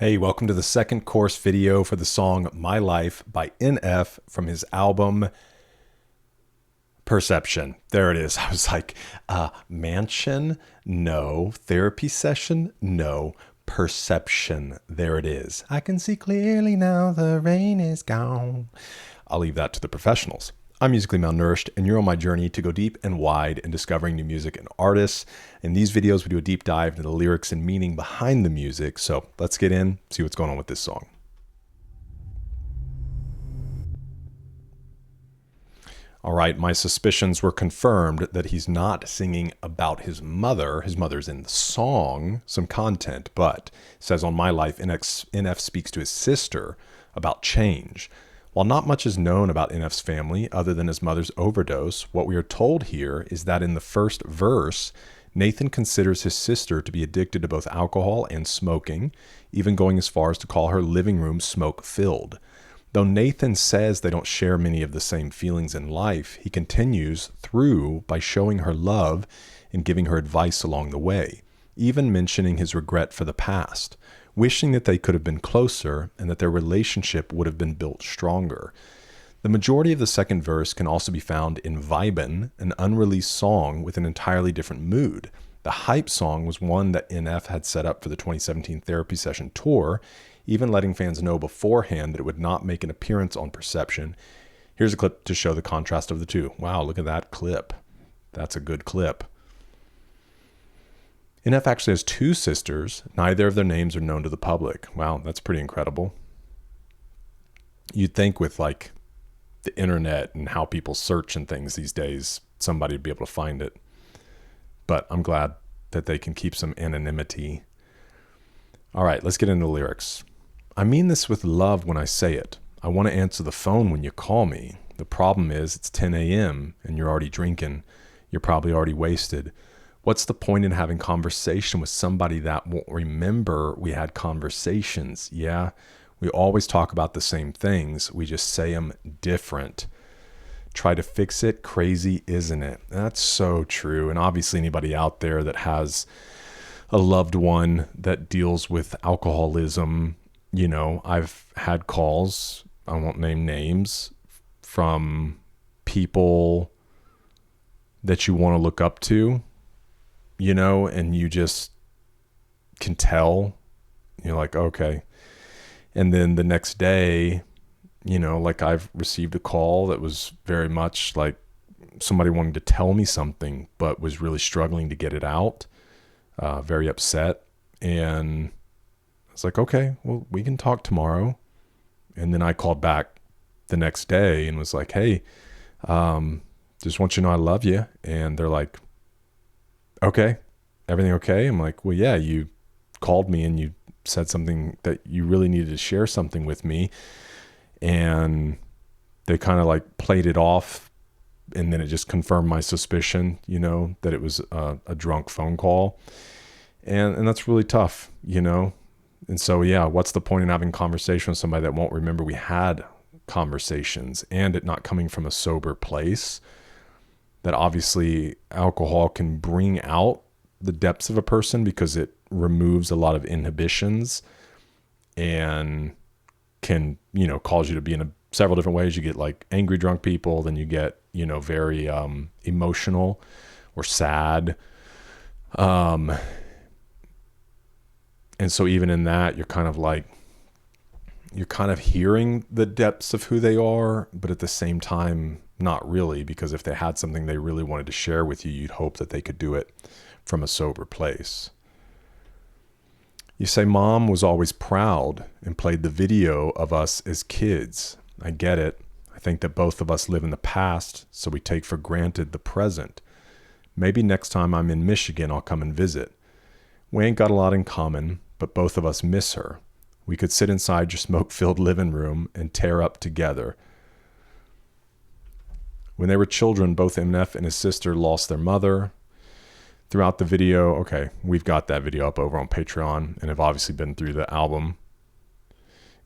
Hey, welcome to the second course video for the song My Life by NF from his album Perception. There it is. I was like, mansion? No. Therapy session? No. Perception. There it is. I can see clearly now the rain is gone. I'll leave that to the professionals. I'm musically malnourished, and you're on my journey to go deep and wide in discovering new music and artists. In these videos, we do a deep dive into the lyrics and meaning behind the music. So let's get in, see what's going on with this song. All right, my suspicions were confirmed that he's not singing about his mother. His mother's in the song, some content, but it says on My Life, NF speaks to his sister about change. While not much is known about NF's family other than his mother's overdose, what we are told here is that in the first verse, Nathan considers his sister to be addicted to both alcohol and smoking, even going as far as to call her living room smoke-filled. Though Nathan says they don't share many of the same feelings in life, he continues through by showing her love and giving her advice along the way, even mentioning his regret for the past, wishing that they could have been closer and that their relationship would have been built stronger. The majority of the second verse can also be found in Vibin, an unreleased song with an entirely different mood. The hype song was one that NF had set up for the 2017 therapy session tour, even letting fans know beforehand that it would not make an appearance on Perception. Here's a clip to show the contrast of the two. Wow, look at that clip. That's a good clip. NF actually has two sisters. Neither of their names are known to the public. Wow, that's pretty incredible. You'd think with like the internet and how people search and things these days, somebody would be able to find it. But I'm glad that they can keep some anonymity. All right, let's get into the lyrics. I mean this with love when I say it. I want to answer the phone when you call me. The problem is it's 10 a.m. and you're already drinking. You're probably already wasted. What's the point in having conversation with somebody that won't remember we had conversations? Yeah, we always talk about the same things. We just say them different. Try to fix it. Crazy, isn't it? That's so true. And obviously anybody out there that has a loved one that deals with alcoholism, you know, I've had calls, I won't name names, from people that you want to look up to, you know, and you just can tell, you're like, okay. And then the next day, you know, like I've received a call that was very much like somebody wanting to tell me something, but was really struggling to get it out, very upset. And I was like, okay, well, we can talk tomorrow. And then I called back the next day and was like, hey, just want you to know I love you. And they're like, okay, everything okay? I'm like, well, yeah, you called me and you said something that you really needed to share something with me. And they kind of like played it off. And then it just confirmed my suspicion, you know, that it was a drunk phone call. And that's really tough, you know? And so, yeah, what's the point in having conversation with somebody that won't remember we had conversations and it not coming from a sober place? That obviously alcohol can bring out the depths of a person because it removes a lot of inhibitions and can, you know, cause you to be in several different ways. You get like angry drunk people, then you get, you know, very emotional or sad. And so even in that, you're kind of hearing the depths of who they are, but at the same time, not really, because if they had something they really wanted to share with you, you'd hope that they could do it from a sober place. You say mom was always proud and played the video of us as kids. I get it. I think that both of us live in the past, so we take for granted the present. Maybe next time I'm in Michigan, I'll come and visit. We ain't got a lot in common, but both of us miss her. We could sit inside your smoke-filled living room and tear up together. When they were children, both MF and his sister lost their mother. Throughout the video, okay, we've got that video up over on Patreon and have obviously been through the album.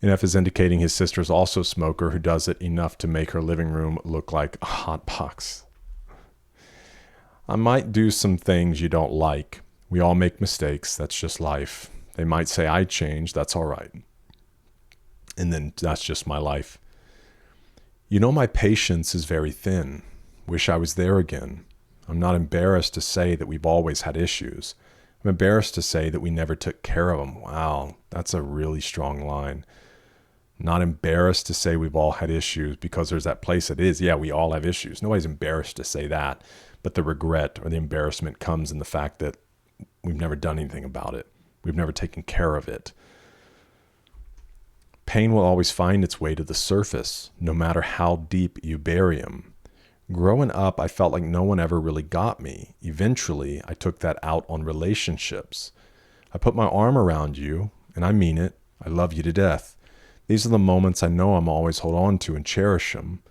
NF is indicating his sister is also a smoker who does it enough to make her living room look like a hot box. I might do some things you don't like. We all make mistakes. That's just life. They might say I changed. That's all right. And then that's just my life. You know, my patience is very thin. Wish I was there again. I'm not embarrassed to say that we've always had issues. I'm embarrassed to say that we never took care of them. Wow, that's a really strong line. Not embarrassed to say we've all had issues, because there's that place that is, yeah, we all have issues. Nobody's embarrassed to say that. But the regret or the embarrassment comes in the fact that we've never done anything about it. We've never taken care of it. Pain will always find its way to the surface, no matter how deep you bury him. Growing up, I felt like no one ever really got me. Eventually, I took that out on relationships. I put my arm around you, and I mean it. I love you to death. These are the moments I know I'm always hold on to and cherish them.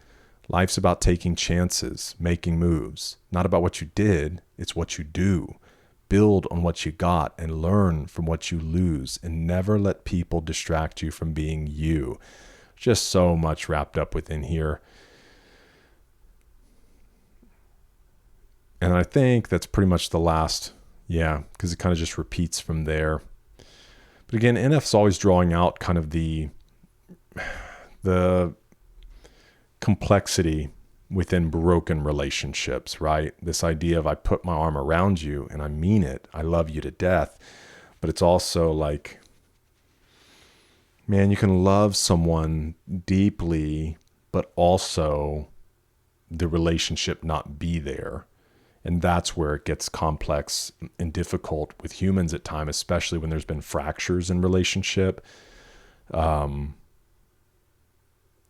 Life's about taking chances, making moves. Not about what you did, it's what you do. Build on what you got and learn from what you lose, and never let people distract you from being you. Just so much wrapped up within here. And I think that's pretty much the last, because it kind of just repeats from there. But again, NF's always drawing out kind of the complexity within broken relationships, right? This idea of I put my arm around you and I mean it. I love you to death. But it's also like, man, you can love someone deeply, but also the relationship not be there. And that's where it gets complex and difficult with humans at times, especially when there's been fractures in relationship.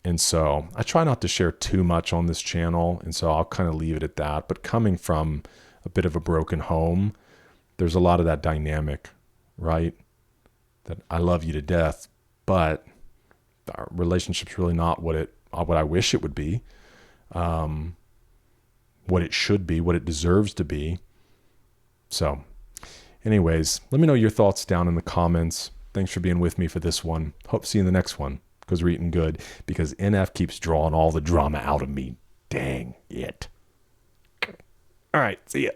And so I try not to share too much on this channel, and so I'll kind of leave it at that. But coming from a bit of a broken home, there's a lot of that dynamic, right? That I love you to death, but our relationship's really not what I wish it would be, what it should be, what it deserves to be. So anyways, let me know your thoughts down in the comments. Thanks for being with me for this one. Hope to see you in the next one, because we're eating good, because NF keeps drawing all the drama out of me. Dang it. All right, see ya.